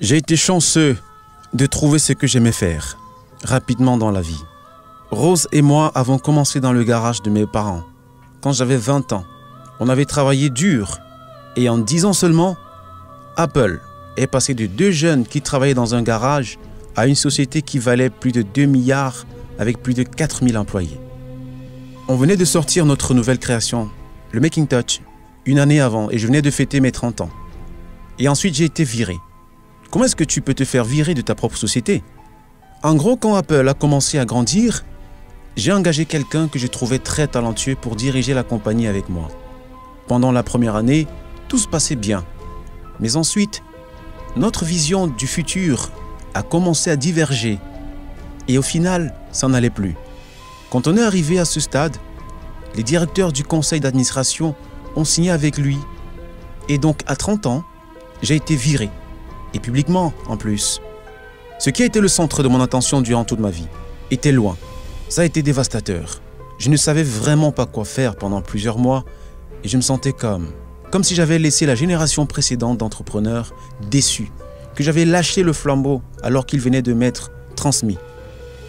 J'ai été chanceux de trouver ce que j'aimais faire, rapidement dans la vie. Rose et moi avons commencé dans le garage de mes parents, quand j'avais 20 ans. On avait travaillé dur, et en 10 ans seulement, Apple est passé de 2 jeunes qui travaillaient dans un garage à une société qui valait plus de 2 milliards avec plus de 4000 employés. On venait de sortir notre nouvelle création, le Macintosh, une année avant, et je venais de fêter mes 30 ans. Et ensuite, j'ai été viré. Comment est-ce que tu peux te faire virer de ta propre société? En gros, quand Apple a commencé à grandir, j'ai engagé quelqu'un que je trouvais très talentueux pour diriger la compagnie avec moi. Pendant la première année, tout se passait bien. Mais ensuite, notre vision du futur a commencé à diverger. Et au final, ça n'allait plus. Quand on est arrivé à ce stade, les directeurs du conseil d'administration ont signé avec lui. Et donc, à 30 ans, j'ai été viré. Et publiquement, en plus. Ce qui a été le centre de mon attention durant toute ma vie était loin. Ça a été dévastateur. Je ne savais vraiment pas quoi faire pendant plusieurs mois et je me sentais comme si j'avais laissé la génération précédente d'entrepreneurs déçus, que j'avais lâché le flambeau alors qu'il venait de m'être transmis.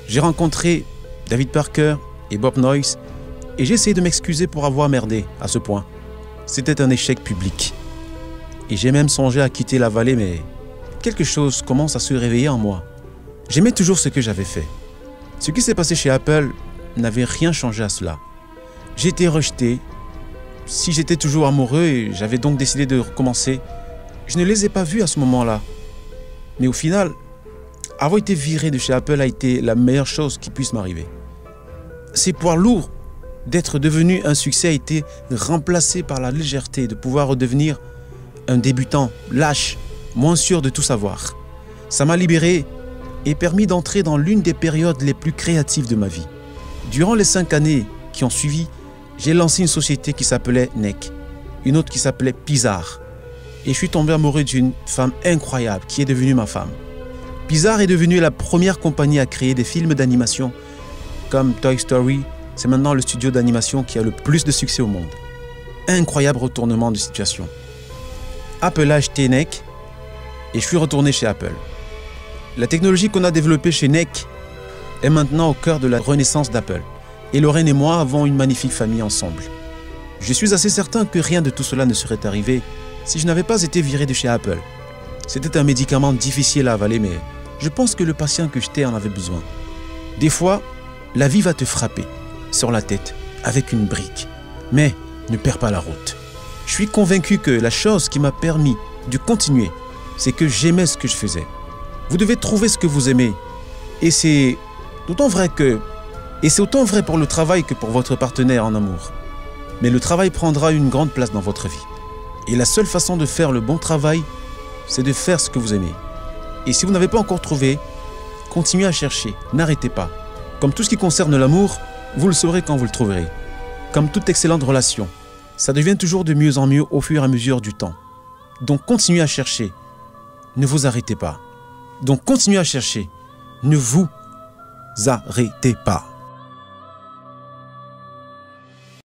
J'ai rencontré David Parker et Bob Noyce et j'ai essayé de m'excuser pour avoir merdé à ce point. C'était un échec public. Et j'ai même songé à quitter la vallée, mais quelque chose commence à se réveiller en moi. J'aimais toujours ce que j'avais fait. Ce qui s'est passé chez Apple n'avait rien changé à cela. J'ai été rejeté. Si j'étais toujours amoureux et j'avais donc décidé de recommencer, je ne les ai pas vus à ce moment-là. Mais au final, avoir été viré de chez Apple a été la meilleure chose qui puisse m'arriver. Ces poids lourds d'être devenu un succès a été remplacé par la légèreté de pouvoir redevenir un débutant, lâche, moins sûr de tout savoir. Ça m'a libéré et permis d'entrer dans l'une des périodes les plus créatives de ma vie. Durant les 5 années qui ont suivi, j'ai lancé une société qui s'appelait NEC, une autre qui s'appelait Pixar. Et je suis tombé amoureux d'une femme incroyable qui est devenue ma femme. Pixar est devenue la première compagnie à créer des films d'animation comme Toy Story. C'est maintenant le studio d'animation qui a le plus de succès au monde. Incroyable retournement de situation. Apple a acheté NEC et je suis retourné chez Apple. La technologie qu'on a développée chez NEC est maintenant au cœur de la renaissance d'Apple. Et Lorraine et moi avons une magnifique famille ensemble. Je suis assez certain que rien de tout cela ne serait arrivé si je n'avais pas été viré de chez Apple. C'était un médicament difficile à avaler, mais je pense que le patient que j'étais en avait besoin. Des fois, la vie va te frapper sur la tête avec une brique. Mais ne perds pas la route. Je suis convaincu que la chose qui m'a permis de continuer, c'est que j'aimais ce que je faisais. Vous devez trouver ce que vous aimez. Et c'est autant vrai pour le travail que pour votre partenaire en amour. Mais le travail prendra une grande place dans votre vie. Et la seule façon de faire le bon travail, c'est de faire ce que vous aimez. Et si vous n'avez pas encore trouvé, continuez à chercher, n'arrêtez pas. Comme tout ce qui concerne l'amour, vous le saurez quand vous le trouverez. Comme toute excellente relation, ça devient toujours de mieux en mieux au fur et à mesure du temps. Donc continuez à chercher, ne vous arrêtez pas. Donc continuez à chercher, ne vous arrêtez pas.